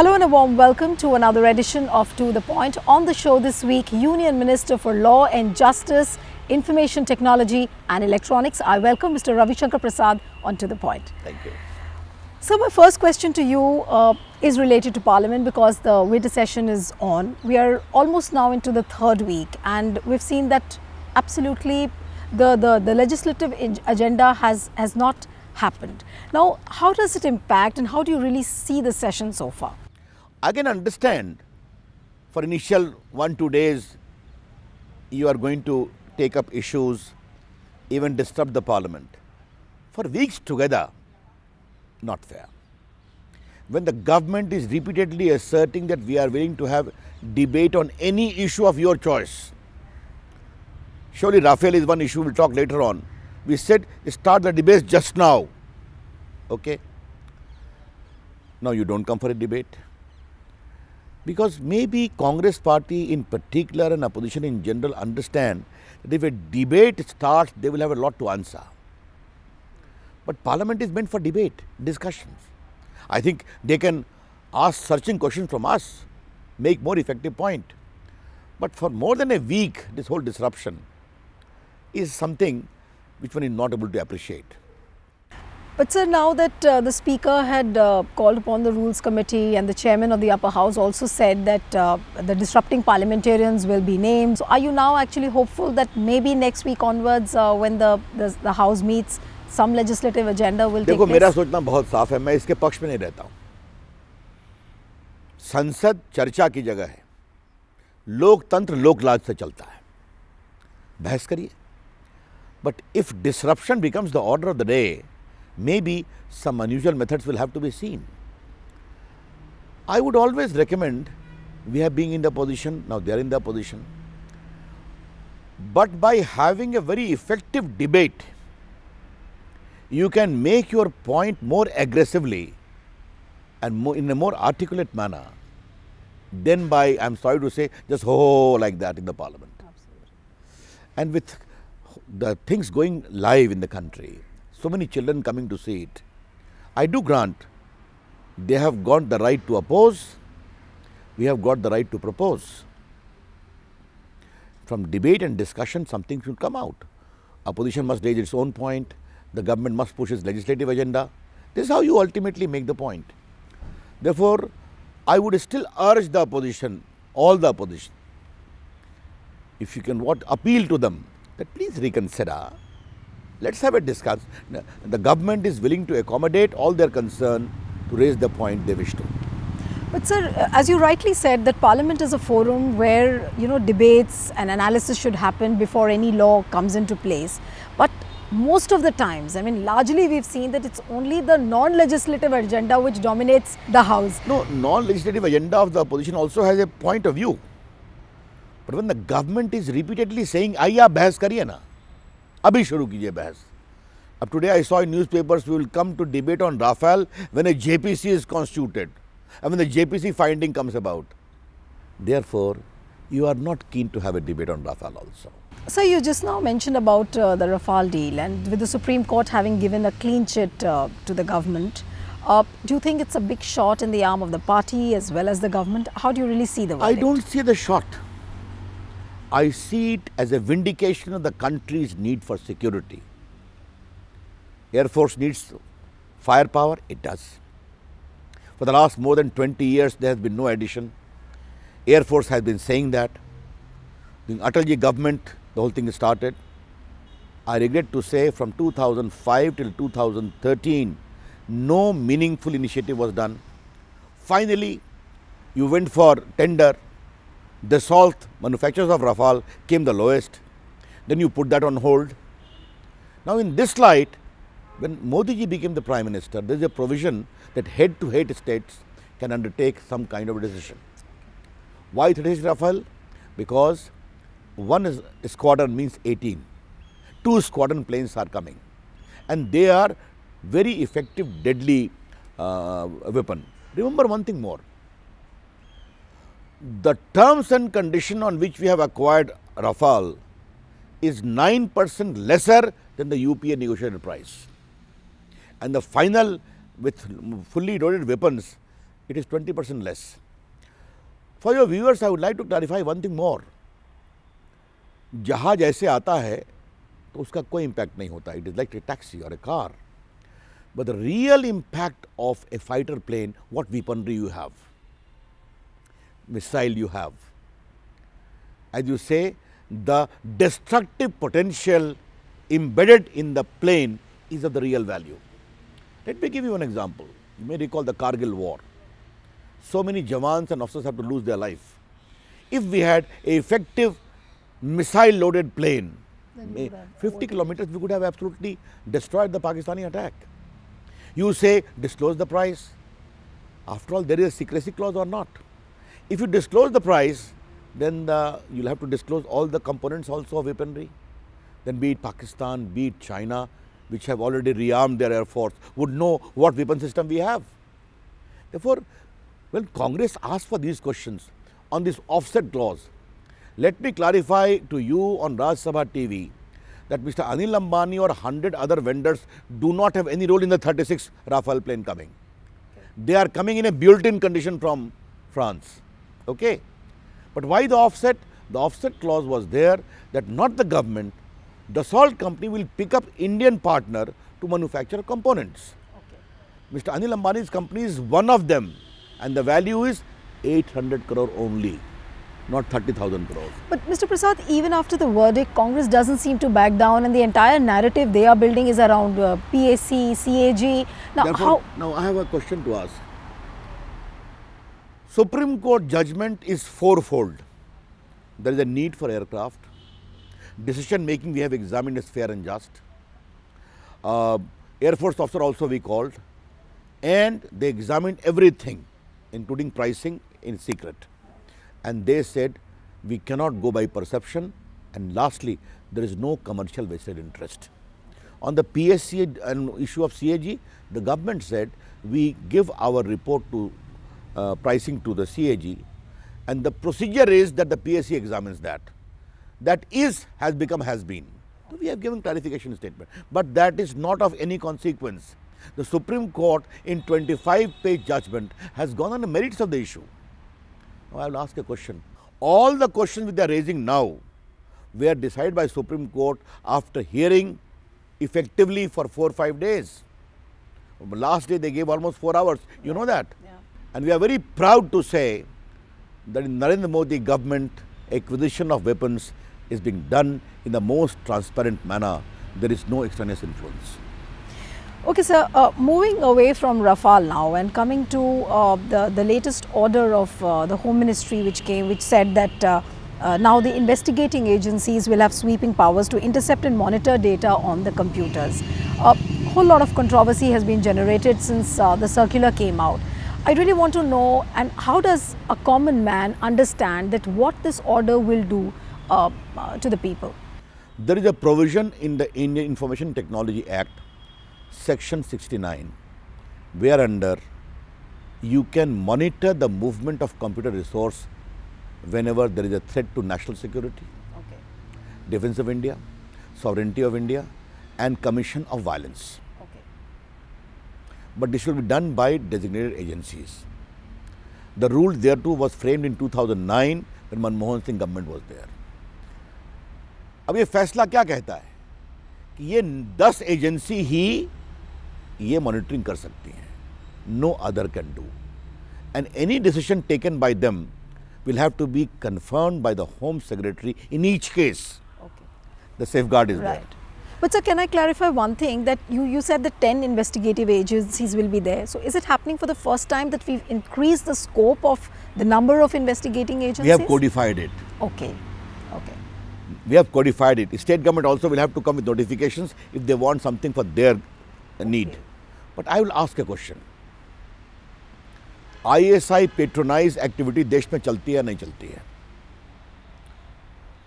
Hello and a warm welcome to another edition of To The Point. On the show this week, Union Minister for Law and Justice, Information Technology and Electronics. I welcome Mr. Ravishankar Prasad on To The Point. Thank you. So my first question to you is related to Parliament because the winter session is on. We are almost now into the third week and we've seen that absolutely the legislative agenda has not happened. Now, how does it impact and how do you really see the session so far? I can understand for initial 1-2 days you are going to take up issues, even disrupt the Parliament. For weeks together, not fair. When the government is repeatedly asserting that we are willing to have debate on any issue of your choice. Surely Raphael is one issue we'll talk later on. We said start the debate just now. Okay. Now you don't come for a debate. Because maybe Congress party in particular and opposition in general understand that if a debate starts, they will have a lot to answer. But Parliament is meant for debate, discussions. I think they can ask searching questions from us, make more effective point. But for more than a week, this whole disruption is something which one is not able to appreciate. But sir, now that the Speaker had called upon the Rules Committee and the Chairman of the Upper House also said that the disrupting parliamentarians will be named. So are you now actually hopeful that maybe next week onwards when the House meets, some legislative agenda will take place? देखो मेरा सोचना बहुत साफ है, मैं इसके पक्ष में नहीं रहता हूँ. संसद चर्चा की जगह है, लोकतंत्र लोकलाज से चलता है, बहस करिए. But if disruption becomes the order of the day, maybe some unusual methods will have to be seen. I would always recommend, we have been in the position, now they are in the position, but by having a very effective debate, you can make your point more aggressively and more, in a more articulate manner than by, I'm sorry to say, just ho like that in the Parliament. Absolutely. And with the things going live in the country, so many children coming to see it, I do grant they have got the right to oppose, we have got the right to propose. From debate and discussion, something should come out. Opposition must raise its own point, the government must push its legislative agenda. This is how you ultimately make the point. Therefore, I would still urge the opposition, all the opposition, if you can appeal to them, that please reconsider. Let's have a discussion. The government is willing to accommodate all their concern to raise the point they wish to. But sir, as you rightly said, that Parliament is a forum where, you know, debates and analysis should happen before any law comes into place. But most of the times, I mean, largely we've seen that it's only the non-legislative agenda which dominates the House. No, non-legislative agenda of the opposition also has a point of view. But when the government is repeatedly saying, आइए आप बहस करिए ना, अभी शुरू कीजिए बहस. Up today I saw in newspapers we will come to debate on Raphael when a JPC is constituted and when the JPC finding comes about. Therefore, you are not keen to have a debate on Raphael also. So you just now mentioned about the Raphael deal, and with the Supreme Court having given a clean chit to the government, do you think it's a big shot in the arm of the party as well as the government? How do you really see the verdict? I don't see the shot. I see it as a vindication of the country's need for security. Air Force needs firepower, it does. For the last more than 20 years, there has been no addition. Air Force has been saying that. The Atalji government, the whole thing started. I regret to say from 2005 till 2013, no meaningful initiative was done. Finally, you went for tender. Dassault, manufacturers of Raphael, came the lowest. Then you put that on hold. Now in this light, when Modi ji became the Prime Minister, there is a provision that head-to-head states can undertake some kind of a decision. Why 36 Raphael? Because one squadron means 18. 2 squadron planes are coming. And they are very effective, deadly weapon. Remember one thing more. The terms and condition on which we have acquired Raphael is 9% lesser than the UPA negotiated price. And the final with fully loaded weapons it is 20% less. For your viewers, I would like to clarify one thing more. जहाज ऐसे आता है तो उसका कोई impact नहीं होता. It is like a taxi or a car. But the real impact of a fighter plane, what weaponry you have, missile you have, as you say, the destructive potential embedded in the plane is of the real value. Let me give you an example. You may recall the Kargil war. So many jawans and officers have to lose their life. If we had an effective missile loaded plane, 50 kilometers, we could have absolutely destroyed the Pakistani attack. You say disclose the price. After all, there is a secrecy clause or not. If you disclose the price, then you'll have to disclose all the components also of weaponry. Then be it Pakistan, be it China, which have already rearmed their air force, would know what weapon system we have. Therefore, when Congress asks for these questions on this offset clause, let me clarify to you on Rajya Sabha TV that Mr. Anil Ambani or 100 other vendors do not have any role in the 36 Raphael plane coming. They are coming in a built-in condition from France. Okay? But why the offset? The offset clause was there that not the government, the salt company will pick up Indian partner to manufacture components. Okay. Mr. Anil Ambani's company is one of them, and the value is 800 crore only, not 30,000 crores. But Mr. Prasad, even after the verdict, Congress doesn't seem to back down, and the entire narrative they are building is around PAC, CAG. Now, therefore, now I have a question to ask. Supreme Court judgment is fourfold. There is a need for aircraft. Decision making we have examined is fair and just. Air Force officer also we called, and they examined everything, including pricing, in secret. And they said we cannot go by perception, and lastly, there is no commercial vested interest. On the PSC and issue of CAG, the government said we give our report to pricing to the CAG, and the procedure is that the PSC examines that. That has become has been. So we have given clarification statement, but that is not of any consequence. The Supreme Court in 25-page judgment has gone on the merits of the issue. Now I will ask a question. All the questions which they are raising now were decided by Supreme Court after hearing effectively for 4 or 5 days. Last day they gave almost 4 hours. You know that? Yeah. And we are very proud to say that in Narendra Modi government, acquisition of weapons is being done in the most transparent manner. There is no extraneous influence. Okay, sir, moving away from Raphael now and coming to the latest order of the Home Ministry which said that now the investigating agencies will have sweeping powers to intercept and monitor data on the computers. A whole lot of controversy has been generated since the circular came out. I really want to know, and how does a common man understand that what this order will do to the people? There is a provision in the Indian Information Technology Act, Section 69, whereunder you can monitor the movement of computer resource whenever there is a threat to national security, okay, defense of India, sovereignty of India, and commission of violence. Okay. But this should be done by designated agencies. The rule thereto was framed in 2009 when Manmohan Singh government was there. अब ये फैसला क्या कहता है कि ये 10 agency ही ये monitoring कर सकती हैं. No other can do. And any decision taken by them will have to be confirmed by the Home Secretary in each case. Okay. The safeguard is right there. But sir, can I clarify one thing, that you said that 10 investigative agencies will be there. So is it happening for the first time that we've increased the scope of the number of investigating agencies? We have codified it. Okay. Okay. We have codified it. State government also will have to come with notifications if they want something for their need. Okay. But I will ask a question. ISI patronise activity देश में चलती है या नहीं चलती है?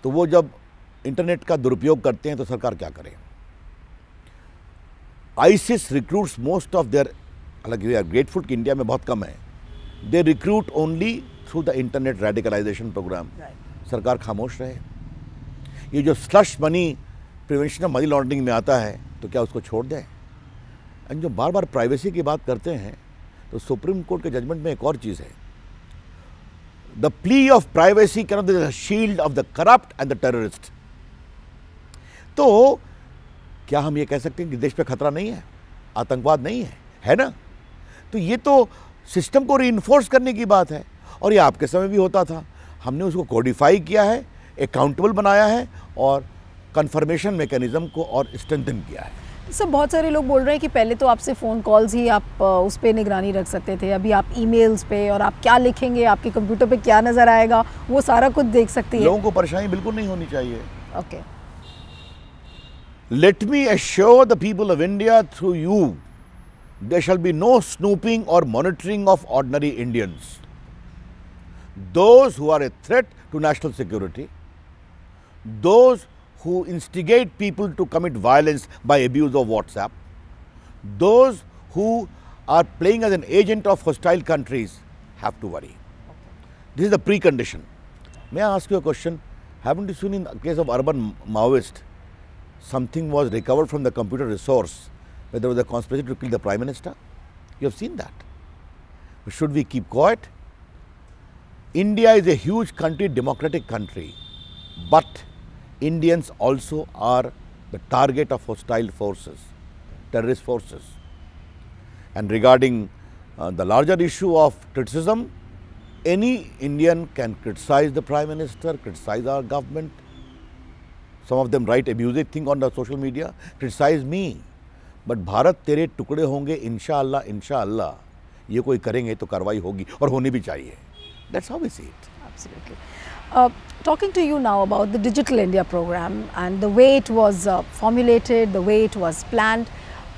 तो वो जब इंटरनेट का दुरुपयोग करते हैं तो सरकार क्या करे? ISIS recruits most of their, हालांकि we are grateful कि इंडिया में बहुत कम है, they recruit only through the internet radicalization program. सरकार खामोश रहे. ये जो slush money prevention of money laundering में आता है तो क्या उसको छोड़ दें? एंड जो बार बार प्राइवेसी की बात करते हैं तो सुप्रीम कोर्ट के जजमेंट में एक और चीज़ है, the plea of privacy can be the shield of the corrupt and the terrorist. तो क्या हम ये कह सकते हैं कि देश पे खतरा नहीं है, आतंकवाद नहीं है, है ना? तो ये तो सिस्टम को रीइंफोर्स करने की बात है, और ये आपके समय भी होता था। हमने उसको कोडिफाई किया है, अकाउंटेबल बनाया है और कन्फर्मेशन मैकेनिज्म को और स्ट्रेंथन किया है। सर, बहुत सारे लोग बोल रहे हैं कि पहले तो आपसे फ़ोन कॉल्स ही आप उस पर निगरानी रख सकते थे, अभी आप ईमेल्स पे, और आप क्या लिखेंगे, आपके कंप्यूटर पे क्या नज़र आएगा, वो सारा कुछ देख सकती है। लोगों को परेशानी बिल्कुल नहीं होनी चाहिए। Okay. Let me assure the people of India through you, there shall be no snooping or monitoring of ordinary Indians. Those who are a threat to national security, those who instigate people to commit violence by abuse of WhatsApp, those who are playing as an agent of hostile countries have to worry. This is the precondition. May I ask you a question? Haven't you seen in the case of urban Maoist, something was recovered from the computer resource where there was a conspiracy to kill the Prime Minister? You have seen that. Should we keep quiet? India is a huge country, democratic country, but Indians also are the target of hostile forces, terrorist forces. And regarding the larger issue of criticism, any Indian can criticize the Prime Minister, criticize our government. Some of them write abusive thing on the social media, criticize me. But Bharat तेरे टुकड़े होंगे, इंशाअल्लाह इंशाअल्लाह ये कोई करेंगे तो कार्रवाई होगी और होनी भी चाहिए. That's how we see it. Absolutely. Talking to you now about the Digital India program and the way it was formulated, the way it was planned,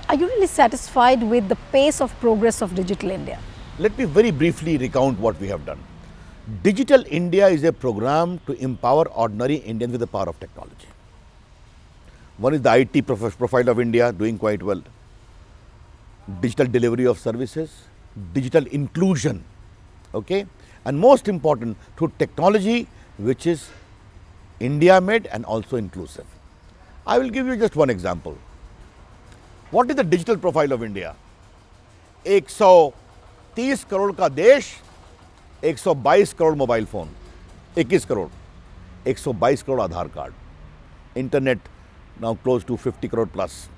are you really satisfied with the pace of progress of Digital India? Let me very briefly recount what we have done. Digital India is a program to empower ordinary Indians with the power of technology. One is the IT profile of India, doing quite well. Digital delivery of services, digital inclusion, okay? And most important, through technology which is India-made and also inclusive. I will give you just one example. What is the digital profile of India? 130 crore का देश, 122 crore mobile phone, 21 crore, 122 crore Aadhaar card, internet now close to 50 crore plus.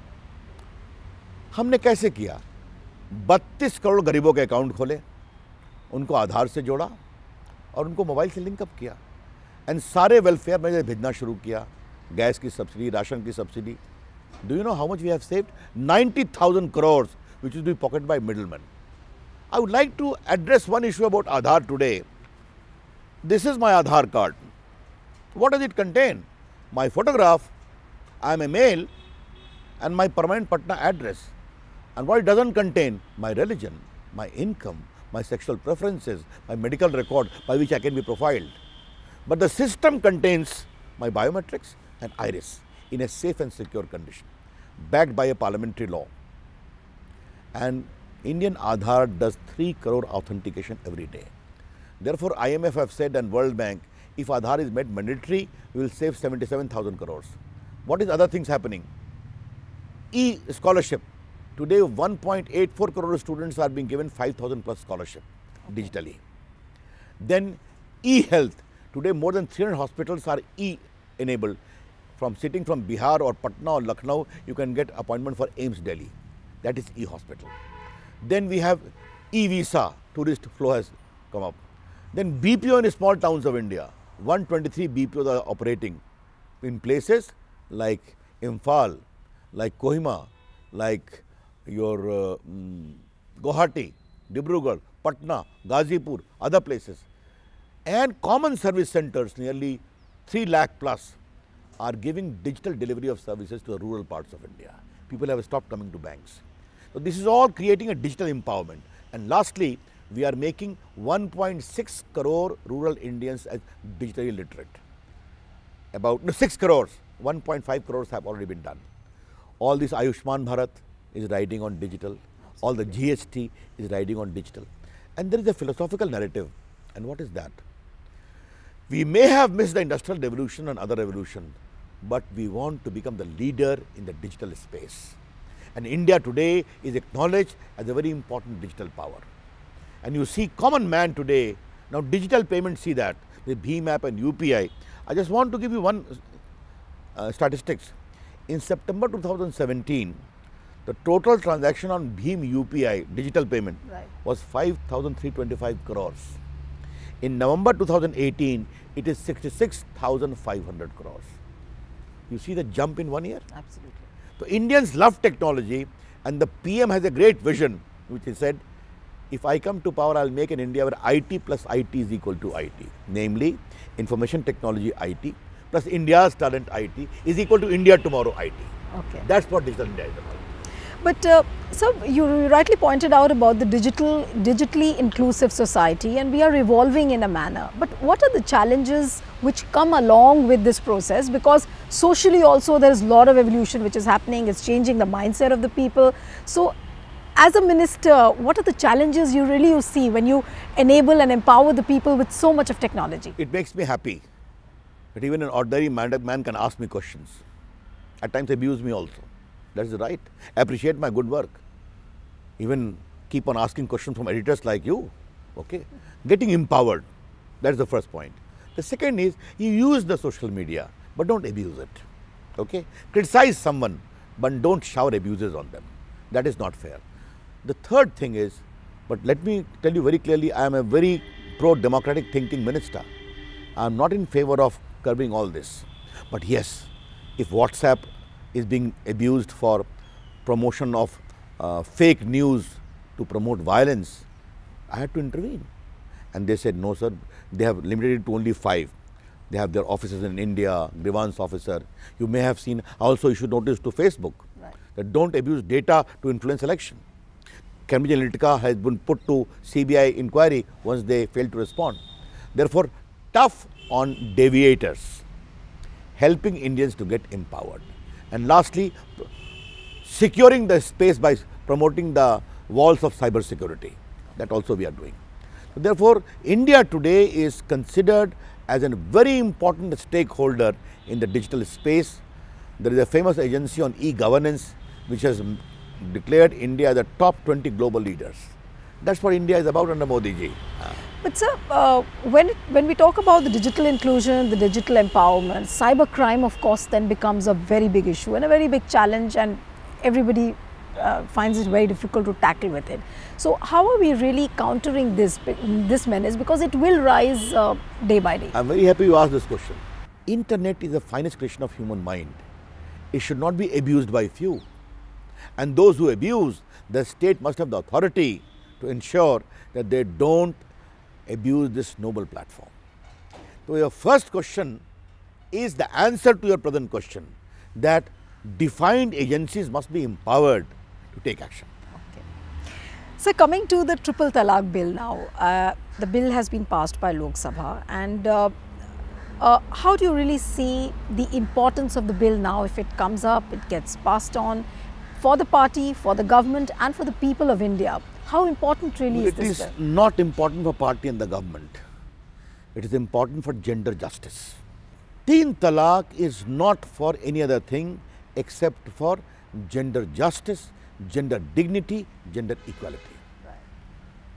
हमने कैसे किया? 32 करोड़ गरीबों के account खोले, उनको आधार से जोड़ा और उनको मोबाइल से लिंक अप किया, एंड सारे वेलफेयर में भेजना शुरू किया, गैस की सब्सिडी, राशन की subsidy. Do you know how much we have saved? 90,000 crores which will be pocketed by middlemen. I would like to address one issue about Aadhaar today. This is my Aadhaar card. What does it contain? My photograph, I am a male, and my permanent Patna address. And what it doesn't contain? My religion, my income, my sexual preferences, my medical record by which I can be profiled. But the system contains my biometrics and iris in a safe and secure condition, backed by a parliamentary law. And Indian Aadhaar does 3 crore authentication every day. Therefore, IMF have said, and World Bank, if Aadhaar is made mandatory, we will save 77,000 crores. What is other things happening? E-scholarship. Today, 1.84 crore students are being given 5,000 plus scholarship digitally. Then e-health. Today, more than 300 hospitals are e-enabled. From sitting from Bihar or Patna or Lucknow, you can get appointment for AIIMS Delhi. That is e-hospital. Then we have e-visa. Tourist flow has come up. Then BPO in small towns of India. 123 BPOs are operating in places like Imphal, like Kohima, like your Guwahati, Dibrugarh, Patna, Ghazipur, other places. And common service centers, nearly 3 lakh plus, are giving digital delivery of services to the rural parts of India. People have stopped coming to banks. So this is all creating a digital empowerment. And lastly, we are making 1.6 crore rural Indians as digitally literate. About 6 crores, 1.5 crores have already been done. All this Ayushman Bharat is riding on digital. All the GST is riding on digital. And there is a philosophical narrative. And what is that? We may have missed the industrial revolution and other revolution, but we want to become the leader in the digital space. And India today is acknowledged as a very important digital power. and you see common man today, now digital payments see that, with Bhim app and UPI. I just want to give you one statistics. In September 2017, the total transaction on Bhim UPI digital payment was 5,325 crores. In November 2018, it is 66,500 crores. You see the jump in 1 year? Absolutely. So Indians love technology, and the PM has a great vision, which he said, if I come to power, I'll make an India where IT plus IT is equal to IT. Namely, information technology IT plus India's talent IT is equal to India tomorrow IT. Okay. That's what digital India is about. But sir, you rightly pointed out about the digitally inclusive society, and we are evolving in a manner. But what are the challenges which come along with this process? Because socially also there is a lot of evolution which is happening. It's changing the mindset of the people. So, as a minister, what are the challenges you see when you enable and empower the people with so much of technology? It makes me happy that even an ordinary man can ask me questions. At times abuse me also. That's right. Appreciate my good work. Even keep on asking questions from editors like you. Okay. Getting empowered. That's the first point. The second is you use the social media, but don't abuse it. Okay. Criticize someone, but don't shower abuses on them. That is not fair. The third thing is, but let me tell you very clearly, I am a very pro-democratic thinking minister. I am not in favor of curbing all this. But yes, if WhatsApp is being abused for promotion of fake news to promote violence, I had to intervene. And they said, no sir, they have limited it to only 5. They have their offices in India, grievance officer. You may have seen, also issued notice to Facebook that don't abuse data to influence election. Cambridge Analytica has been put to CBI inquiry once they failed to respond. Therefore, tough on deviators, helping Indians to get empowered. And lastly, securing the space by promoting the walls of cyber security. That also we are doing. So therefore, India today is considered as a very important stakeholder in the digital space. There is a famous agency on e-governance which has declared India as the top 20 global leaders. That's what India is about under Modi ji. But sir, when we talk about the digital inclusion, the digital empowerment, cyber crime of course then becomes a very big issue and a very big challenge, and everybody finds it very difficult to tackle with it. So how are we really countering this menace, because it will rise day by day? I'm very happy you asked this question. Internet is the finest creation of human mind. It should not be abused by few. And those who abuse, the state must have the authority to ensure that they don't abuse this noble platform. So your first question is the answer to your present question, that defined agencies must be empowered to take action. Okay. So coming to the triple talaq bill now, the bill has been passed by Lok Sabha, and how do you really see the importance of the bill now? If it comes up, it gets passed on for the party, for the government and for the people of India. How important really is this bill? It is not important for party and the government. It is important for gender justice. Teen talaq is not for any other thing except for gender justice, gender dignity, gender equality.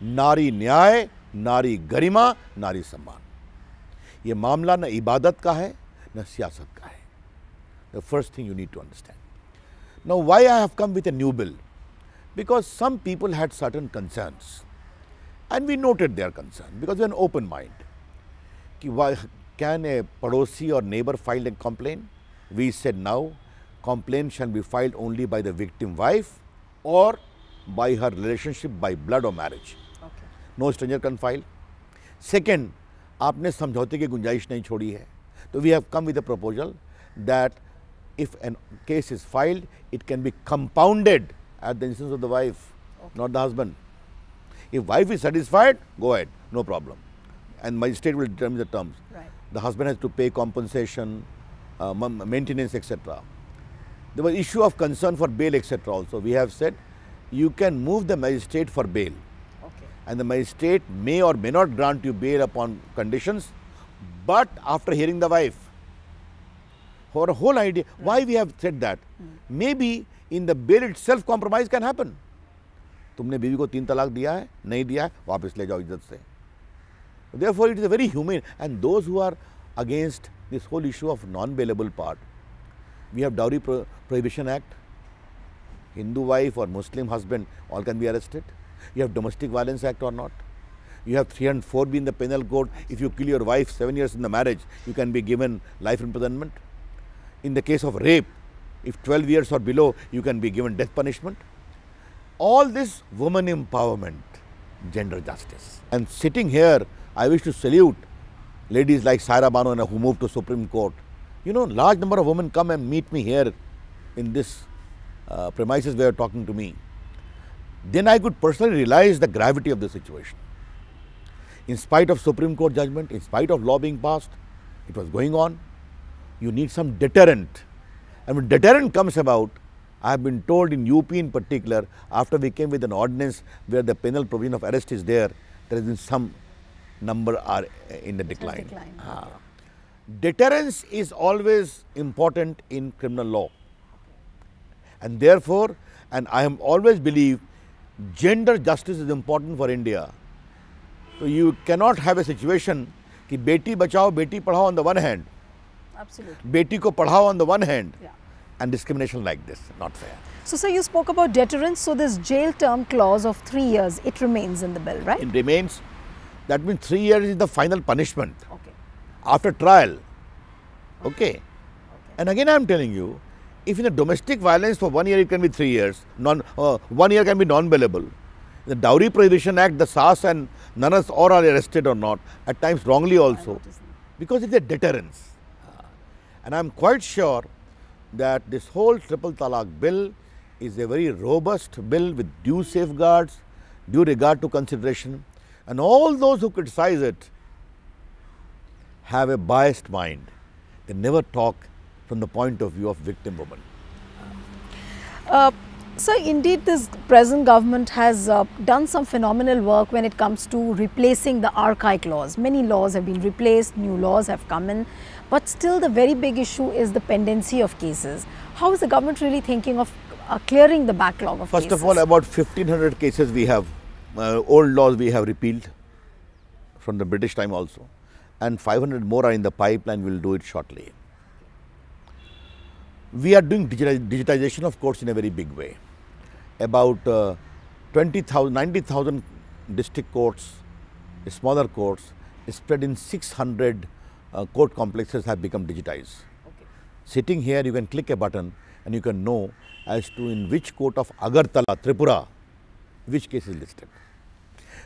Nari न्याय, नारी गरिमा, नारी सम्मान. ये मामला न इबादत का है, न सियासत का है. The first thing you need to understand. Now, why I have come with a new bill? Because some people had certain concerns, and we noted their concern because we have an open mind. Why can a padosi or neighbor file a complaint? We said now, complaint shall be filed only by the victim wife or by her relationship by blood or marriage. Okay. No stranger can file. Second, आपने समझौते की गुंजाइश नहीं छोड़ी है. So we have come with a proposal that if a case is filed, it can be compounded at the instance of the wife, not the husband. If wife is satisfied, go ahead, no problem. And magistrate will determine the terms. Right. The husband has to pay compensation, maintenance, etc. There was issue of concern for bail, etc. also. We have said you can move the magistrate for bail. Okay. And the magistrate may or may not grant you bail upon conditions, but after hearing the wife. For a whole idea, why we have said that? Maybe in the bail itself compromise can happen. तुमने बीवी को 3 तलाक दिया है, नहीं दिया है, वापस ले जाओ इज्जत से. Therefore, it is a very humane, and those who are against this whole issue of non-bailable part, we have Dowry Prohibition Act. Hindu wife or Muslim husband all can be arrested. You have Domestic Violence Act or not. You have 304B in the penal code. If you kill your wife 7 years in the marriage, you can be given life imprisonment. In the case of rape, if 12 years or below, you can be given death punishment. All this woman empowerment, gender justice. And sitting here, I wish to salute ladies like Saira Banu who moved to Supreme Court. You know, large number of women come and meet me here in this premises where you are talking to me. Then I could personally realize the gravity of the situation. In spite of Supreme Court judgment, in spite of law being passed, it was going on. You need some deterrent. And when deterrent comes about, I have been told in UP in particular, after we came with an ordinance where the penal provision of arrest is there has been some number are in the decline. Deterrence is always important in criminal law. And therefore, and I have always believed gender justice is important for India. So you cannot have a situation कि Beti Bachao Beti Padhao on the one hand, absolutely, बेटी को पढ़ाओ on the one hand, yeah, and discrimination like this, not fair. So sir, you spoke about deterrence. So this jail term clause of 3 years, it remains in the bill, right? It remains. That means 3 years is the final punishment. Okay. After trial. Okay. And again I am telling you, if in a domestic violence for 1 year it can be 3 years, 1 year can be non-bailable. In the Dowry Prohibition Act, the Saas and Nanas all are arrested or not, at times wrongly also, because it's a deterrence. And I am quite sure that this whole triple talaq bill is a very robust bill with due safeguards, due regard to consideration, and all those who criticize it have a biased mind. They never talk from the point of view of victim woman. Sir, indeed this present government has done some phenomenal work when it comes to replacing the archaic laws. Many laws have been replaced, new laws have come in, but still the very big issue is the pendency of cases. How is the government really thinking of clearing the backlog of cases? First of all, about 1500 cases we have, old laws we have repealed from the British time also, and 500 more are in the pipeline. We will do it shortly. We are doing digitization of courts in a very big way. About 90,000 district courts, smaller courts, spread in 600 court complexes have become digitized. Okay. Sitting here, you can click a button and you can know as to in which court of Agartala, Tripura, which case is listed.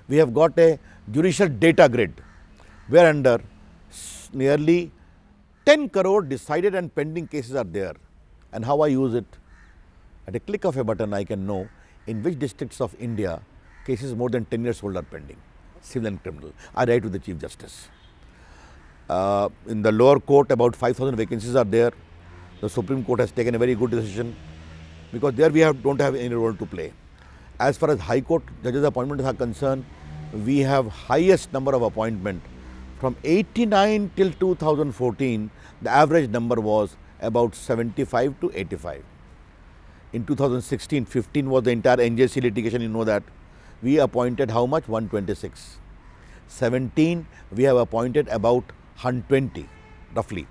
We have got a judicial data grid, where under nearly 10 crore decided and pending cases are there. And how I use it? At a click of a button, I can know in which districts of India cases more than 10 years old are pending, civil and criminal. I write to the Chief Justice. In the lower court, about 5,000 vacancies are there. The Supreme Court has taken a very good decision, because there we don't have any role to play. As far as High Court judges' appointments are concerned, we have highest number of appointment. From 89 till 2014, the average number was about 75 to 85. In 2016, 15 was the entire NJC litigation, you know that. We appointed how much? 126. 17, we have appointed about 120, roughly.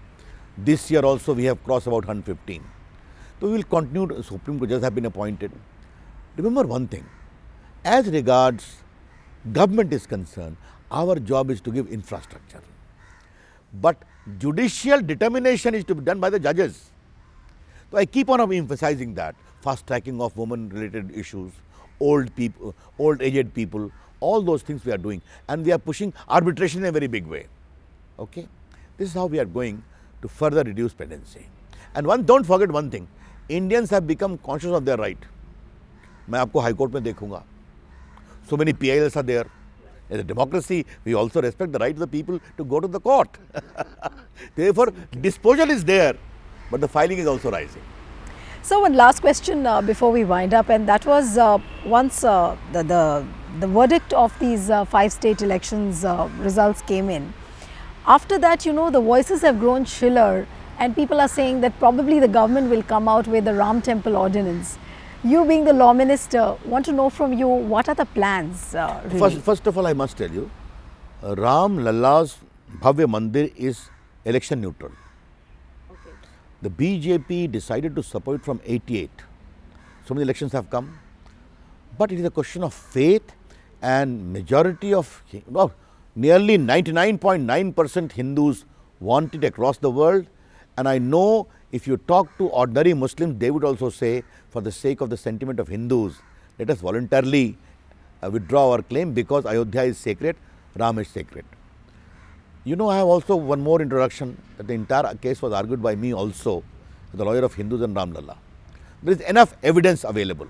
This year also we have crossed about 115. So we will continue, Supreme Court judges have been appointed. Remember one thing, as regards government is concerned, our job is to give infrastructure. But judicial determination is to be done by the judges. So I keep on emphasizing that. Fast tracking of women related issues, old people, old aged people, all those things we are doing. And we are pushing arbitration in a very big way. Okay? This is how we are going to further reduce pendency. And don't forget one thing, Indians have become conscious of their right. मैं आपको High Court में देखूंगा. So many PILs are there. As a democracy, we also respect the right of the people to go to the court. Therefore, disposal is there, but the filing is also rising. So one last question before we wind up, and that was once the verdict of these 5 state elections results came in. After that, you know, the voices have grown shriller, and people are saying that probably the government will come out with the Ram Temple ordinance. You being the law minister, want to know from you, what are the plans? Really? First of all, I must tell you, Ram Lalla's Bhavya Mandir is election neutral. Okay. The BJP decided to support it from 88. So many elections have come. But it is a question of faith, and majority of, nearly 99.9% Hindus want it across the world. And I know if you talk to ordinary Muslims, they would also say, for the sake of the sentiment of Hindus, let us voluntarily withdraw our claim, because Ayodhya is sacred, Ram is sacred. You know, I have also one more introduction, that the entire case was argued by me also, the lawyer of Hindus and Ram Lalla. There is enough evidence available.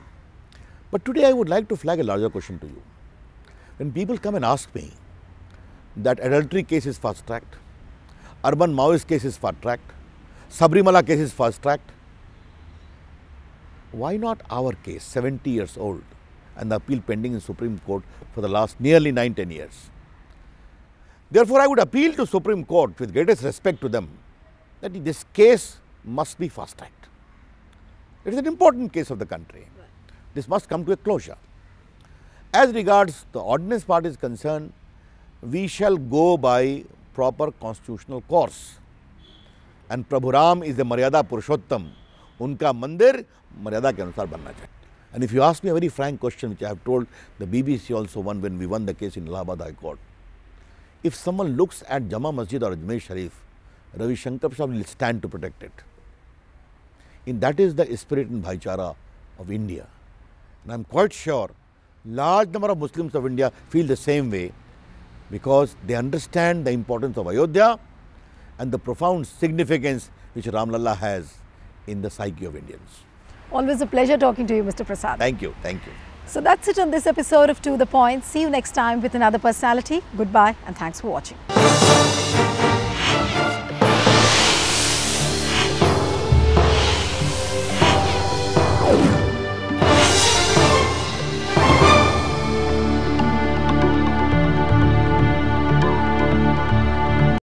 But today I would like to flag a larger question to you. When people come and ask me that adultery case is fast-tracked, urban Maoist case is fast-tracked, Sabrimala case is fast-tracked, why not our case, 70 years old, and the appeal pending in Supreme Court for the last nearly 9-10 years? Therefore, I would appeal to Supreme Court with greatest respect to them that this case must be fast-tracked. It is an important case of the country. This must come to a closure. As regards the ordinance part is concerned, we shall go by proper constitutional course. And Prabhu Ram is the Maryada Purushottam. Unka mandir Maryada ke anusar banna chahiye. And if you ask me a very frank question, which I have told the BBC also when we won the case in Allahabad High Court, if someone looks at Jama Masjid or Ajmer Sharif, Ravishankar Prasad will stand to protect it. And that is the spirit and bhaichara of India. And I am quite sure large number of Muslims of India feel the same way, because they understand the importance of Ayodhya and the profound significance which Ram Lalla has in the psyche of Indians. Always a pleasure talking to you, Mr. Prasad. Thank you. Thank you. So that's it on this episode of To The Point. See you next time with another personality. Goodbye and thanks for watching.